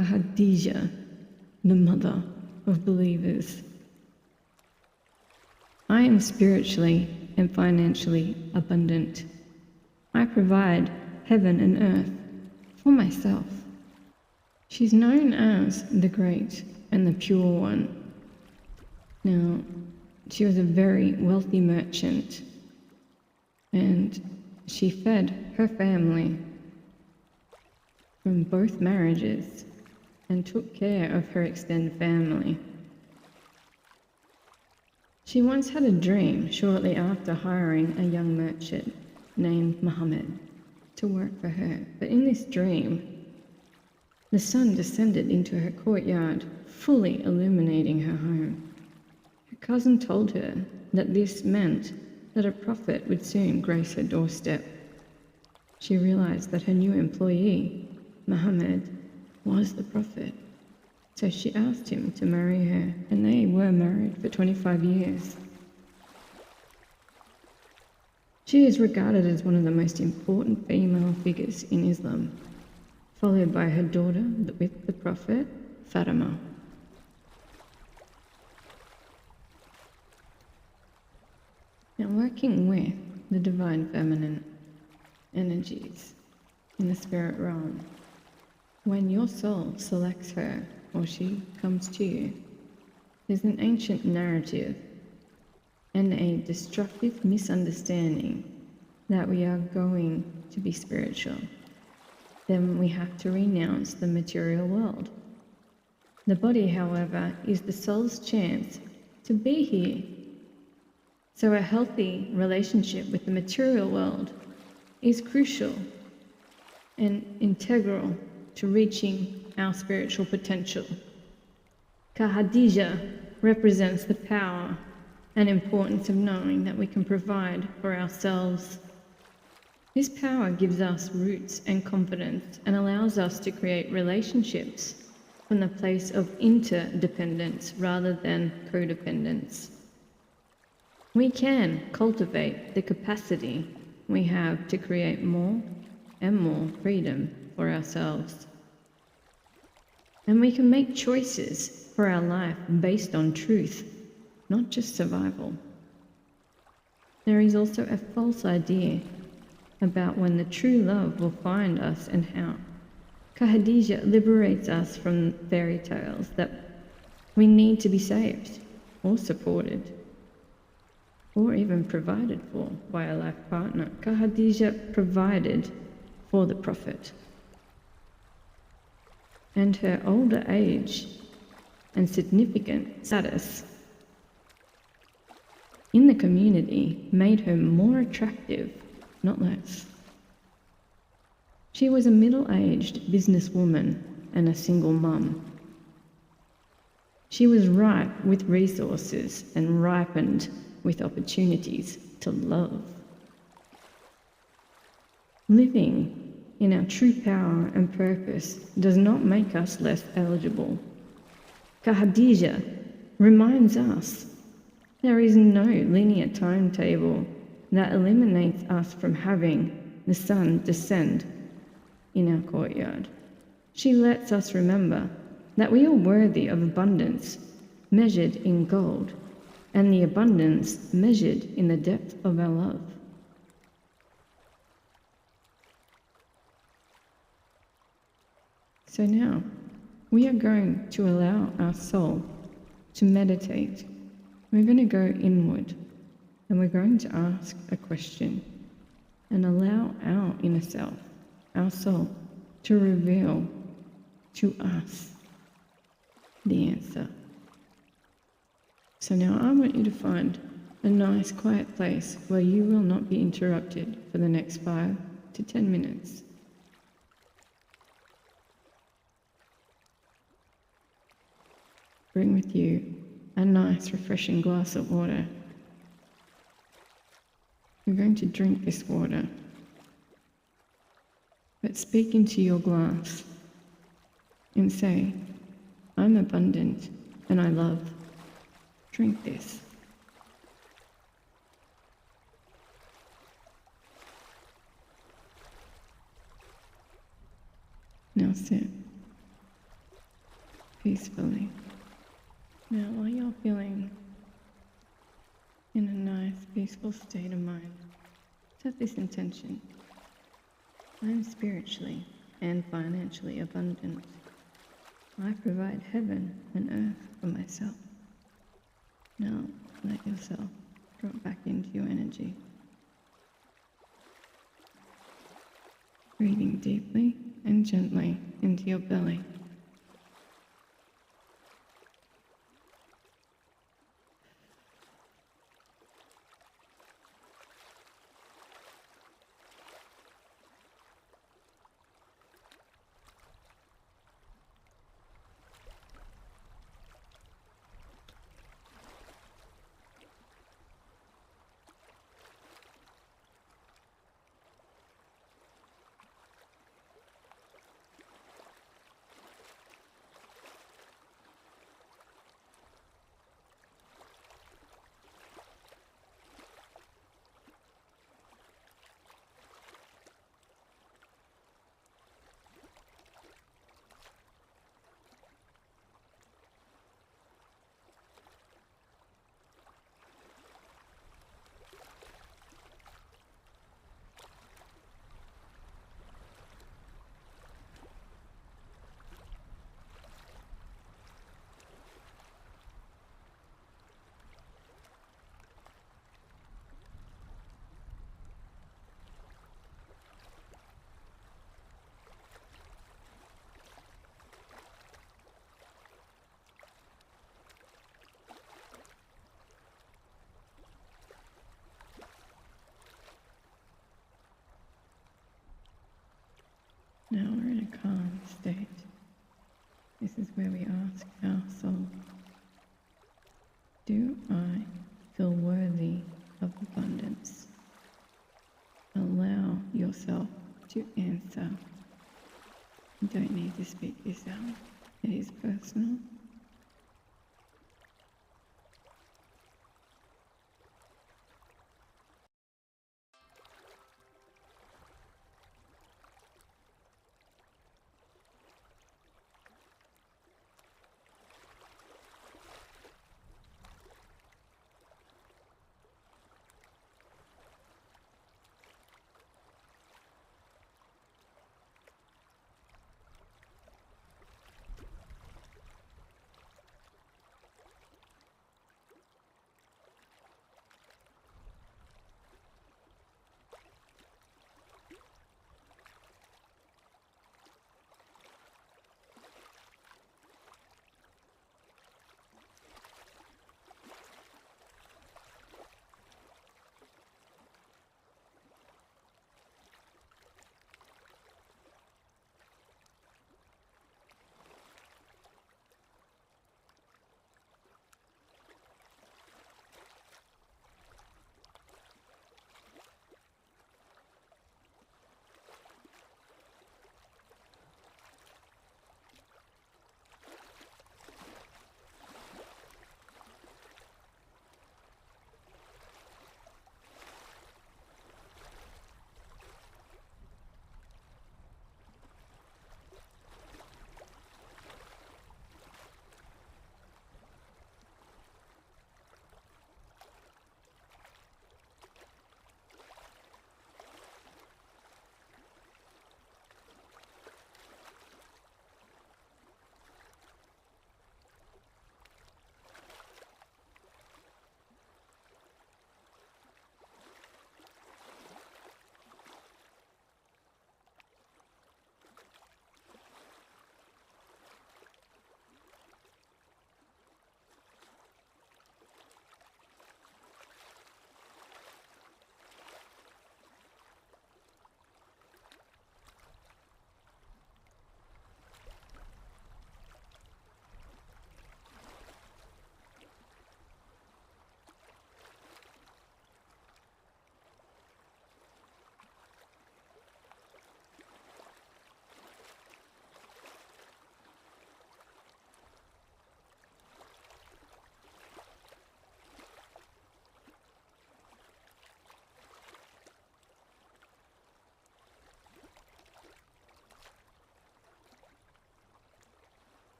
Khadija, the mother of believers. I am spiritually and financially abundant. I provide heaven and earth for myself. She's known as the Great and the Pure One. Now, she was a very wealthy merchant, and she fed her family from both marriages and took care of her extended family. She once had a dream shortly after hiring a young merchant named Muhammad to work for her, but in this dream, the sun descended into her courtyard, fully illuminating her home. Her cousin told her that this meant that a prophet would soon grace her doorstep. She realized that her new employee, Muhammad, was the prophet, so she asked him to marry her, and they were married for 25 years. She is regarded as one of the most important female figures in Islam, followed by her daughter with the prophet, Fatima. Now, working with the divine feminine energies in the spirit realm, when your soul selects her or she comes to you, there's an ancient narrative and a destructive misunderstanding that we are going to be spiritual. Then we have to renounce the material world. The body, however, is the soul's chance to be here. So a healthy relationship with the material world is crucial and integral to reaching our spiritual potential. Khadija represents the power and importance of knowing that we can provide for ourselves. This power gives us roots and confidence and allows us to create relationships from the place of interdependence rather than codependence. We can cultivate the capacity we have to create more and more freedom for ourselves. And we can make choices for our life based on truth, not just survival. There is also a false idea about when the true love will find us and how. Khadija liberates us from fairy tales that we need to be saved or supported or even provided for by a life partner. Khadija provided for the prophet, and her older age and significant status in the community made her more attractive, not less. She was a middle-aged businesswoman and a single mum. She was ripe with resources and ripened with opportunities to love. Living in our true power and purpose does not make us less eligible. Khadija reminds us there is no linear timetable that eliminates us from having the sun descend in our courtyard. She lets us remember that we are worthy of abundance measured in gold, and the abundance measured in the depth of our love. So now, we are going to allow our soul to meditate. We're going to go inward, and we're going to ask a question and allow our inner self, our soul, to reveal to us the answer. So now I want you to find a nice quiet place where you will not be interrupted for the next 5 to 10 minutes. Bring with you a nice refreshing glass of water. You're going to drink this water, but speak into your glass and say, I'm abundant and I love. Drink this. Now sit. peacefully. Now, while you're feeling in a nice, peaceful state of mind, set this intention. I am spiritually and financially abundant. I provide heaven and earth for myself. Now, let yourself drop back into your energy. Breathing deeply and gently into your belly. Now we're in a calm state. This is where we ask our soul, do I feel worthy of abundance? Allow yourself to answer. You don't need to speak this out. It is personal.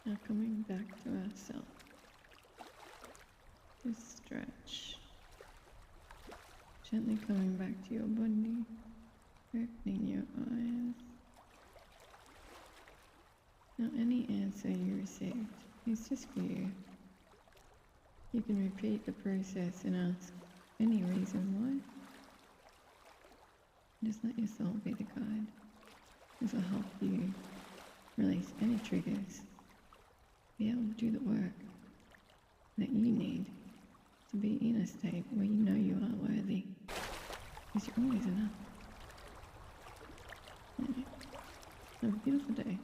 Now coming back to ourselves. Just stretch. Gently coming back to your body. Opening your eyes. Now any answer you received is just for you. You can repeat the process and ask any reason why. Just let your soul be the guide. This will help you release any triggers, be able to do the work that you need to be in a state where you know you are worthy, because you're always enough. Anyway, have a beautiful day.